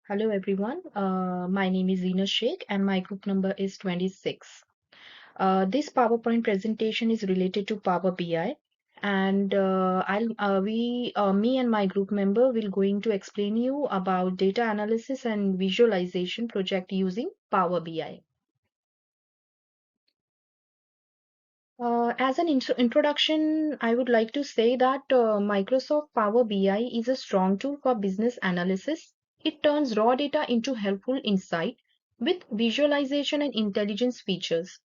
Hello everyone. My name is Zina Sheikh and my group number is 26. This PowerPoint presentation is related to Power BI and me and my group member will going to explain you about data analysis and visualization project using Power BI. As an introduction, I would like to say that Microsoft Power BI is a strong tool for business analysis. It turns raw data into helpful insight with visualization and intelligence features.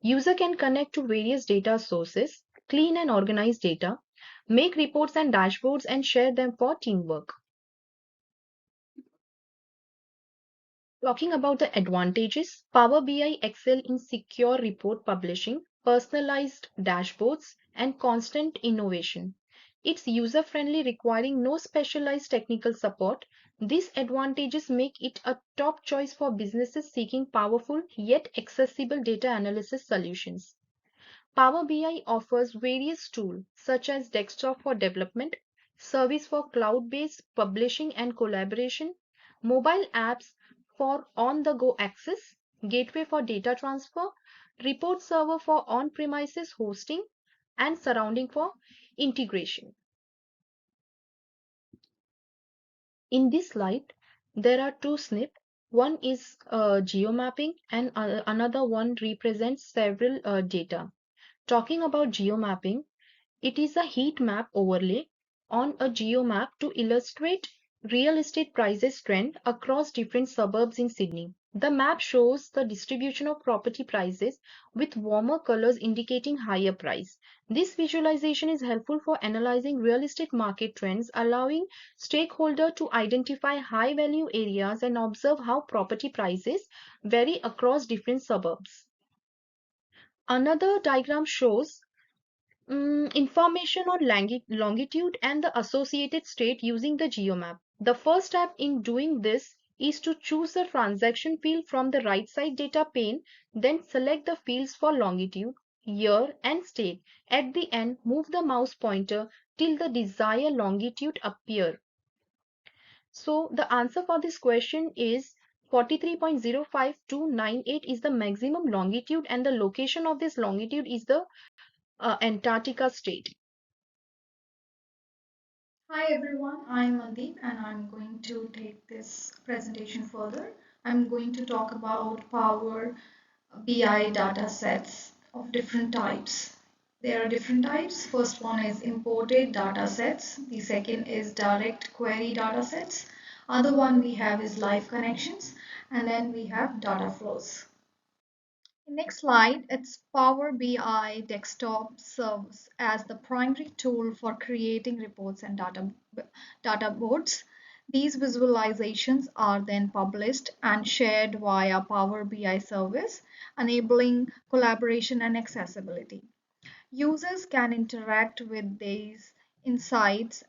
User can connect to various data sources, clean and organize data, make reports and dashboards, and share them for teamwork. Talking about the advantages, Power BI excel in secure report publishing, personalized dashboards, and constant innovation. It's user-friendly, requiring no specialized technical support. These advantages make it a top choice for businesses seeking powerful yet accessible data analysis solutions. Power BI offers various tools such as desktop for development, service for cloud-based publishing and collaboration, mobile apps for on-the-go access, gateway for data transfer, report server for on-premises hosting, and surrounding for integration. In this slide, there are two snips. One is geomapping and another one represents several data. Talking about geomapping, it is a heat map overlay on a geomap to illustrate real estate prices trend across different suburbs in Sydney. The map shows the distribution of property prices with warmer colors indicating higher price. This visualization is helpful for analyzing real estate market trends, allowing stakeholders to identify high value areas and observe how property prices vary across different suburbs. Another diagram shows information on longitude and the associated state using the geomap. The first step in doing this is to choose the transaction field from the right side data pane, then select the fields for longitude, year, and state. At the end, move the mouse pointer till the desired longitude appear. So the answer for this question is 43.05298 is the maximum longitude and the location of this longitude is the Antarctica state. Hi everyone, I'm Mandeep and I'm going to take this presentation further. I'm going to talk about Power BI data sets of different types. There are different types. First one is imported data sets. The second is direct query data sets. Other one we have is live connections, and then we have data flows. Next slide, it's Power BI desktop serves as the primary tool for creating reports and data boards. These visualizations are then published and shared via Power BI service, enabling collaboration and accessibility. Users can interact with these insights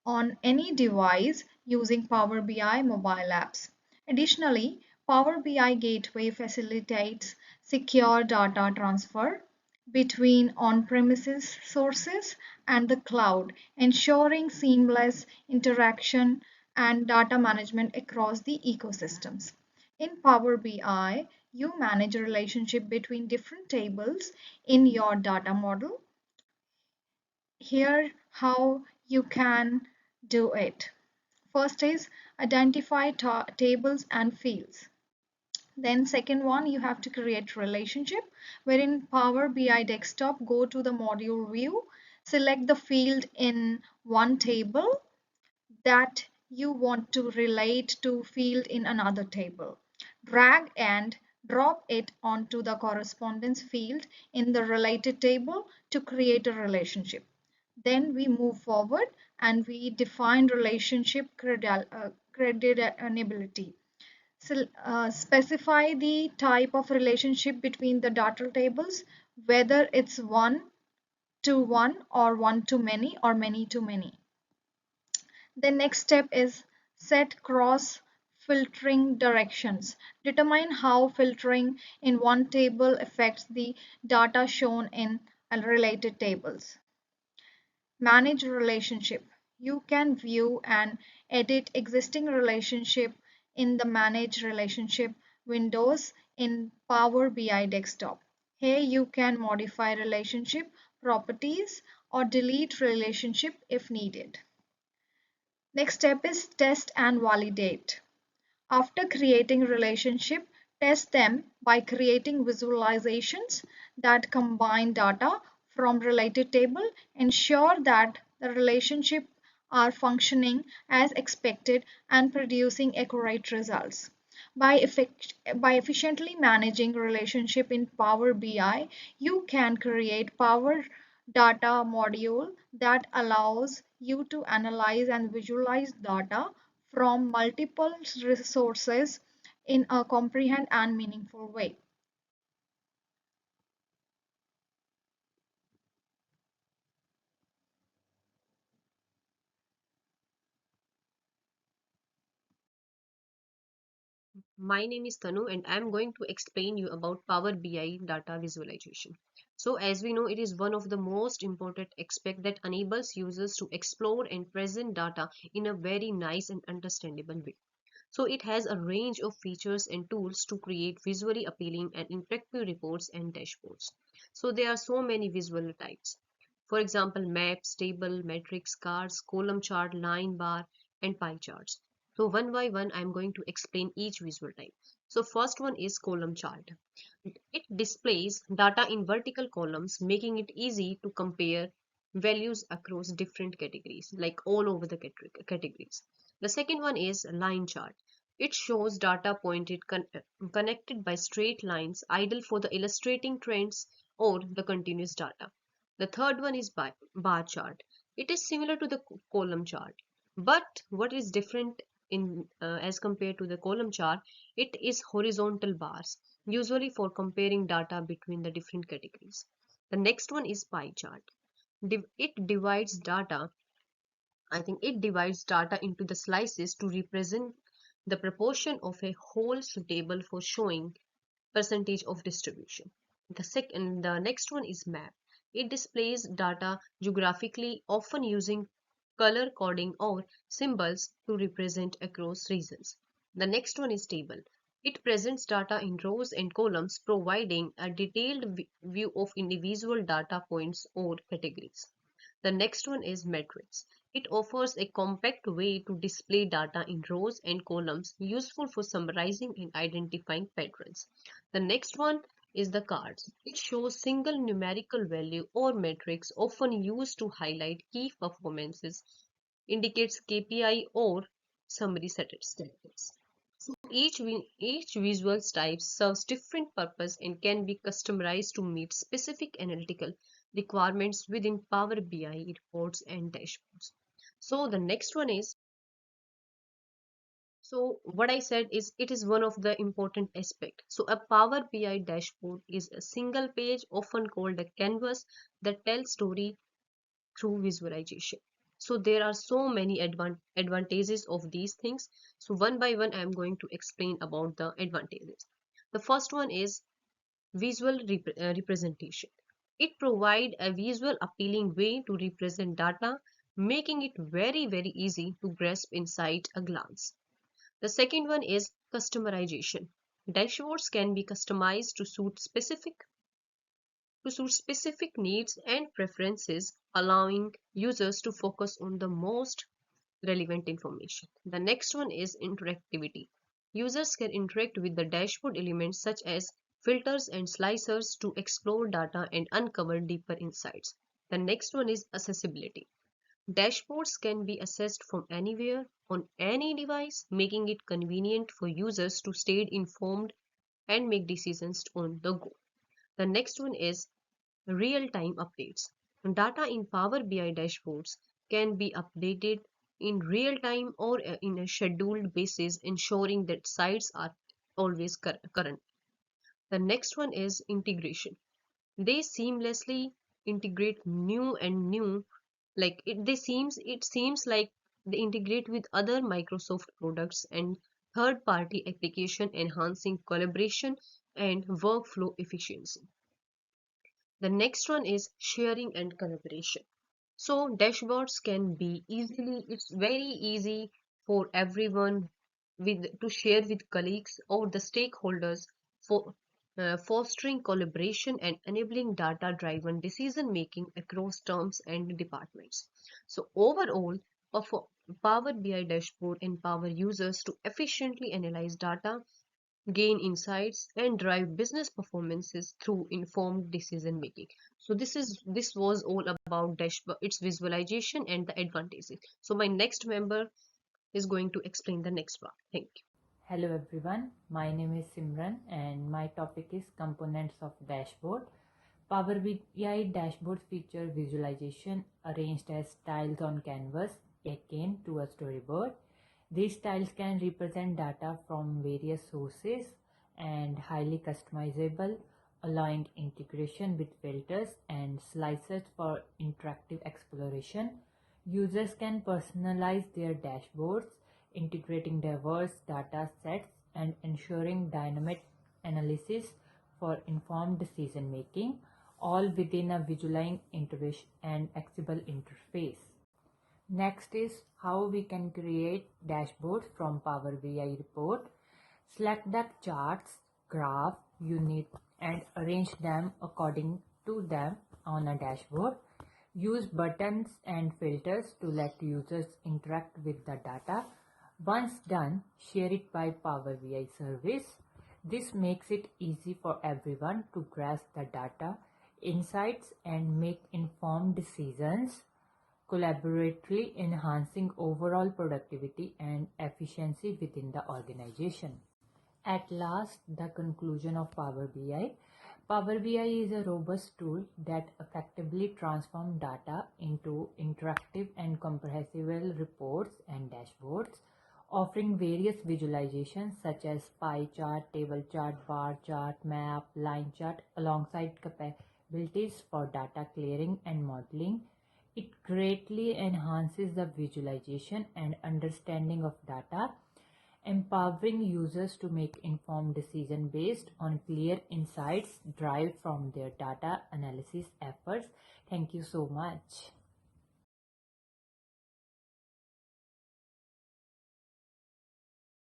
on any device using Power BI mobile apps. Additionally, Power BI Gateway facilitates secure data transfer between on-premises sources and the cloud, ensuring seamless interaction and data management across the ecosystems. In Power BI, you manage a relationship between different tables in your data model. Here, how you can do it. First is identify tables and fields. Then second one, you have to create relationship, wherein Power BI desktop, go to the module view, select the field in one table that you want to relate to field in another table. Drag and drop it onto the correspondence field in the related table to create a relationship. Then we move forward and we define relationship credibility. So, specify the type of relationship between the data tables, whether it's one to one or one to many or many to many. The next step is set cross filtering directions. Determine how filtering in one table affects the data shown in related tables. Manage relationship. You can view and edit existing relationship in the Manage Relationship windows in Power BI Desktop. Here you can modify relationship properties or delete relationship if needed. Next step is test and validate. After creating relationship, test them by creating visualizations that combine data from related table. Ensure that the relationship are functioning as expected and producing accurate results. By efficiently managing relationship in Power BI, you can create Power Data module that allows you to analyze and visualize data from multiple resources in a comprehend and meaningful way. My name is Tanu and I am going to explain you about Power BI data visualization. So as we know, it is one of the most important aspect that enables users to explore and present data in a very nice and understandable way. So it has a range of features and tools to create visually appealing and interactive reports and dashboards. So there are so many visual types. For example, maps, table, matrix, cards, column chart, line bar, and pie charts. So one by one, I'm going to explain each visual type. So first one is column chart. It displays data in vertical columns, making it easy to compare values across different categories, like all over the categories. The second one is line chart. It shows data connected by straight lines, ideal for the illustrating trends or the continuous data. The third one is bar chart. It is similar to the column chart, but what is different in as compared to the column chart, it is horizontal bars, usually for comparing data between the different categories. The next one is pie chart. It divides data I think it divides data into the slices to represent the proportion of a whole table for showing percentage of distribution. The next one is map. It displays data geographically, often using color coding or symbols to represent across regions. The next one is table. It presents data in rows and columns, providing a detailed view of individual data points or categories. The next one is matrix. It offers a compact way to display data in rows and columns, useful for summarizing and identifying patterns. The next one is the cards. It shows single numerical value or metrics often used to highlight key performances, indicates KPI or summary statistics. So each visual type serves different purpose and can be customized to meet specific analytical requirements within Power BI reports and dashboards. So the next one is, so what I said is it is one of the important aspect. So a Power BI dashboard is a single page, often called a canvas, that tells story through visualization. So there are so many advantages of these things. So one by one, I am going to explain about the advantages. The first one is visual representation. It provides a visual appealing way to represent data, making it very easy to grasp inside a glance. The second one is customization. Dashboards can be customized to suit specific needs and preferences, allowing users to focus on the most relevant information. The next one is interactivity. Users can interact with the dashboard elements such as filters and slicers to explore data and uncover deeper insights. The next one is accessibility. Dashboards can be accessed from anywhere on any device, making it convenient for users to stay informed and make decisions on the go. The next one is real-time updates. Data in Power BI dashboards can be updated in real time or in a scheduled basis, ensuring that sites are always current. The next one is integration. They seamlessly integrate new, like it seems like they integrate with other Microsoft products and third-party application, enhancing collaboration and workflow efficiency. The next one is sharing and collaboration. So dashboards can be it's very easy for everyone to share with colleagues or the stakeholders for fostering collaboration and enabling data-driven decision making across terms and departments. So overall, Power BI dashboard empower users to efficiently analyze data, gain insights, and drive business performances through informed decision making. So this was all about dashboard, its visualization and the advantages. So my next member is going to explain the next part. Thank you. Hello everyone, my name is Simran and my topic is components of dashboard. Power BI dashboard feature visualization arranged as tiles on canvas akin to a storyboard. These tiles can represent data from various sources and highly customizable, allowing integration with filters and slicers for interactive exploration. Users can personalize their dashboards, integrating diverse data sets and ensuring dynamic analysis for informed decision making, all within a visualizing interface and accessible interface. Next is how we can create dashboards from Power BI report. Select the charts, graph you need and arrange them according to them on a dashboard. Use buttons and filters to let users interact with the data. Once done, share it by Power BI service. This makes it easy for everyone to grasp the data, insights and make informed decisions, collaboratively enhancing overall productivity and efficiency within the organization. At last, the conclusion of Power BI. Power BI is a robust tool that effectively transforms data into interactive and comprehensible reports and dashboards, offering various visualizations such as pie chart, table chart, bar chart, map, line chart, alongside capabilities for data clearing and modeling. It greatly enhances the visualization and understanding of data, empowering users to make informed decisions based on clear insights derived from their data analysis efforts. Thank you so much.